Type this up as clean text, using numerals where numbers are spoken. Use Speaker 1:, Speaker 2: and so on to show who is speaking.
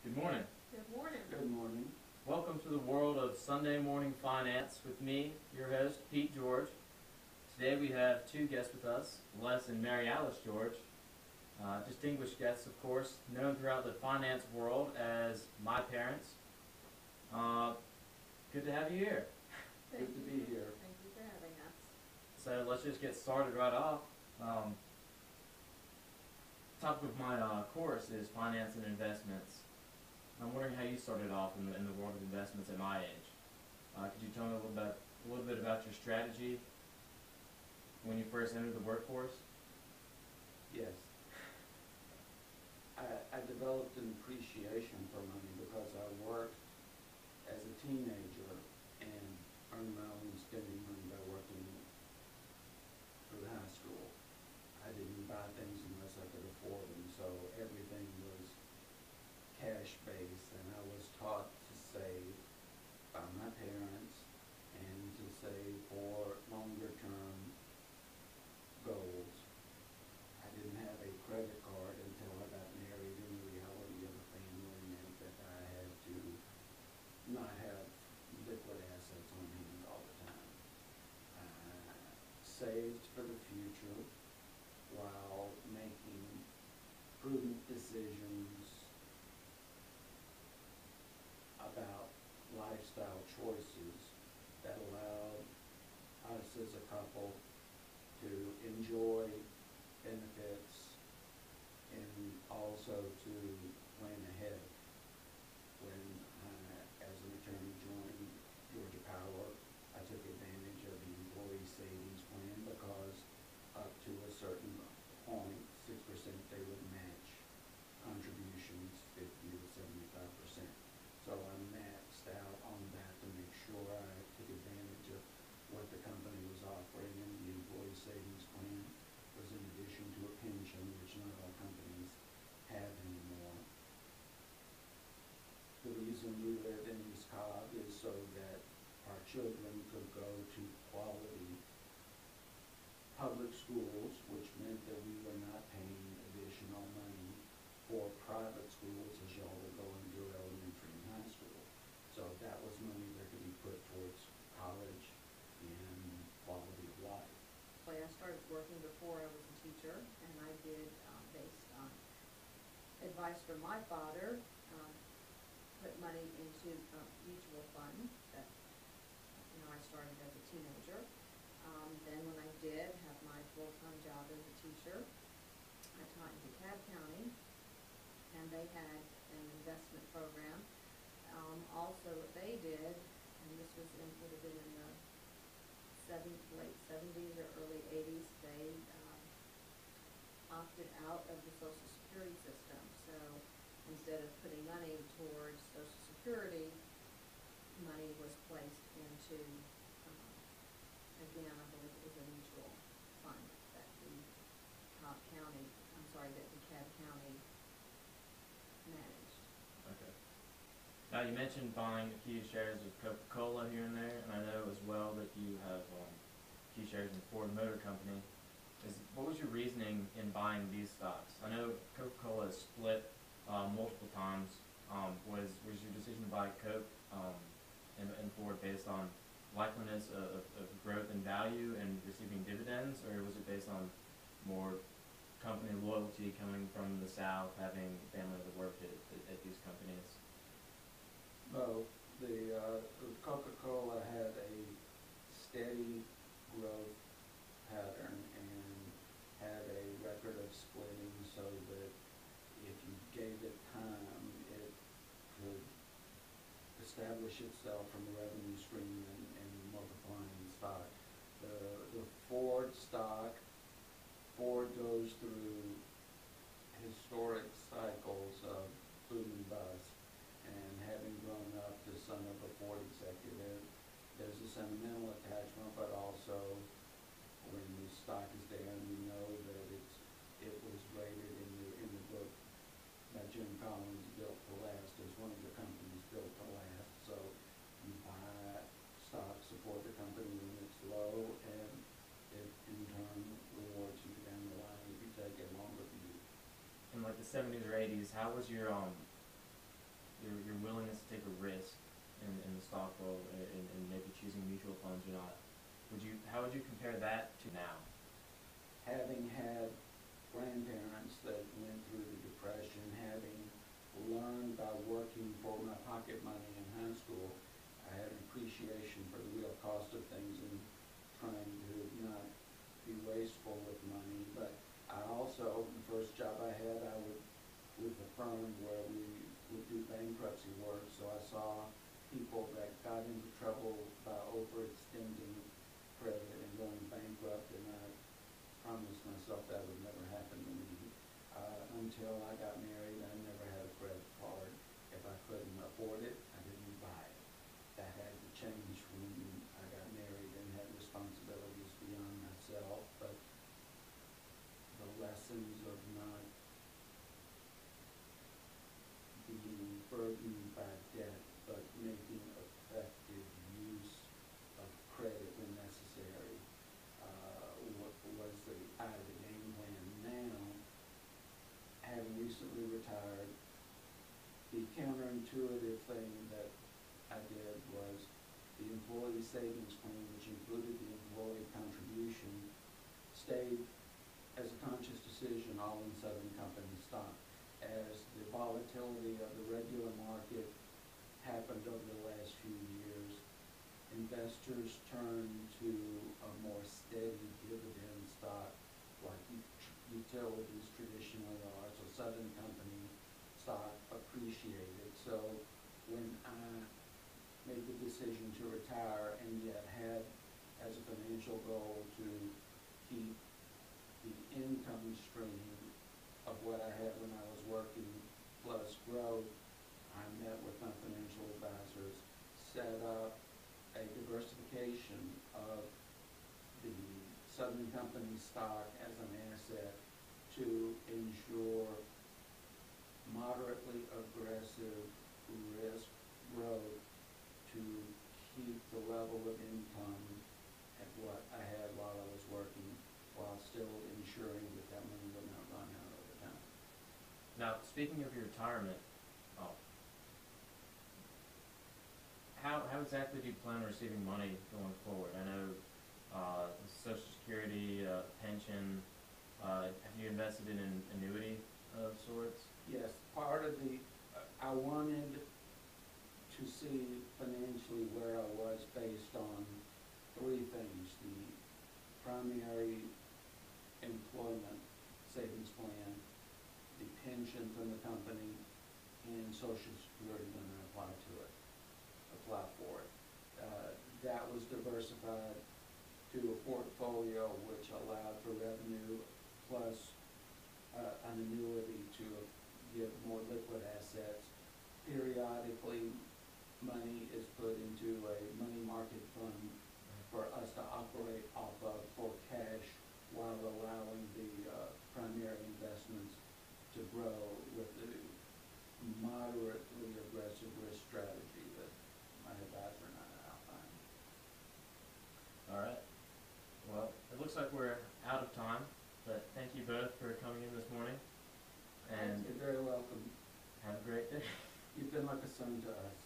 Speaker 1: Good morning.
Speaker 2: Good morning.
Speaker 3: Good morning.
Speaker 1: Welcome to the world of Sunday morning finance with me, your host, Pete George. Today we have two guests with us, Les and Mary Alice George. Distinguished guests, of course, known throughout the finance world as my parents. Good to have you here.
Speaker 3: Good to be here.
Speaker 2: Thank you for having us.
Speaker 1: So let's just get started right off. Topic of my course is finance and investments. I'm wondering how you started off in the world of investments at my age. Could you tell me a little bit about your strategy when you first entered the workforce?
Speaker 3: Yes. I developed an appreciation for money because I worked as a teenager and earned my own spending money by working through high school. I didn't buy things unless I could afford them, so everything was cash-based, and I was taught to save by my parents and to save for longer-term goals. I didn't have a credit card until I got married, and the reality of the family meant that I had to not have liquid assets on hand all the time. I saved for the future while making prudent decisions about lifestyle choices that allowed us as a couple to enjoy benefits and also to plan ahead. When I, as an attorney, joined Georgia Power, I took advantage of the employee savings plan because up to a certain point, 6% they would match contributions 50 to 75%. So I maxed out on that to make sure I took advantage of what the company was offering, and the employee savings plan was in addition to a pension, which not all companies have anymore. The reason we live in East Cobb is so that our children could go to quality public schools, which meant that we were not paying additional money for private schools as y'all were going through elementary and high school. So that was money that could be put towards college and quality of life.
Speaker 2: I started working before I was a teacher, and I did, based on advice from my father, put money into a mutual fund that, I started as a teenager. Then when I did have my full-time job as a teacher, I taught in DeKalb County, and they had an investment program. Also what they did, and this would have been in the late 70s or early 80s, they opted out of the Social Security system. So instead of putting money towards Social Security, money was placed into, again, I believe it was a mutual fund that DeKalb County managed.
Speaker 1: Okay. Now you mentioned buying a few shares of Coca-Cola here and there, and I know as well that you have a few shares in Ford Motor Company. What was your reasoning in buying these stocks? I know Coca-Cola has split multiple times. Was your decision to buy Coke and Ford based on likeliness of growth and value and receiving dividends, or was it based on more company loyalty coming from the South, having family that worked at these companies?
Speaker 3: No, the Coca-Cola had a steady growth pattern and had a record of splitting, so that if you gave it time, it could establish itself from a revenue stream and multiplying stock. The Ford stock, Ford goes through historic cycles of boom and bust, and having grown up the son of a Ford executive, there's a sentimental attachment, but also when the stock is down, you know that it was rated in the book by Jim Collins, built to last, as one of the companies built to last. So you buy stock, support the company when it's low, and it in turn rewards you down the line if you take a longer view.
Speaker 1: In like the 70s or 80s, how was your your willingness to take a risk in the stock world and maybe choosing mutual funds or not. How would you compare that to now?
Speaker 3: Having had grandparents that went through the Depression, having learned by working for my pocket money in high school, I had an appreciation for the real cost of things and trying to not be wasteful with money. But I also, the first job I had, I was with a firm where we would do bankruptcy work, so I saw people that got into trouble by overextending credit and going bankrupt, and I promised myself that would never happen to me. Until I got married, I never had a credit card. If I couldn't afford it, I didn't buy it. That had to change when I got married and had responsibilities beyond myself, but the lessons of not being burdened by debt, but making effective use of credit when necessary, was the out of the game plan. Now, having recently retired, the counterintuitive thing that I did was the employee savings plan, which included the employee contribution, stayed as a conscious decision all in Southern Company stock. As the volatility of the regular market happened over the last few years, investors turned to a more steady dividend stock like utilities traditionally are. So Southern Company stock appreciated. So when I made the decision to retire and yet had as a financial goal to keep the income stream of what I had when I was working plus growth, I met with my financial advisors, set up a diversification of the Southern Company stock as an asset to ensure moderately aggressive risk growth to keep the level of income at what I had while I was working, while still ensuring that that money would not run out over time.
Speaker 1: Now, speaking of your retirement, oh, how exactly do you plan on receiving money going forward? I know Social Security, pension. Have you invested in an annuity of sorts?
Speaker 3: Yes, part of the, I wanted to see financially where I was based on three things: the primary employment savings plan, the pension from the company, and Social Security when I apply for it. That was diversified to a portfolio which allowed for revenue plus an annuity to give more liquid assets. Periodically, money is put into a money market fund for us to operate off of for cash while allowing the primary investments to grow with the moderately aggressive risk strategy that my advisor and I outlined.
Speaker 1: All right. Well, it looks like we're out of time, but thank you both for coming in this morning. And
Speaker 3: you're very welcome.
Speaker 1: have a great day.
Speaker 3: You've been like a son to us.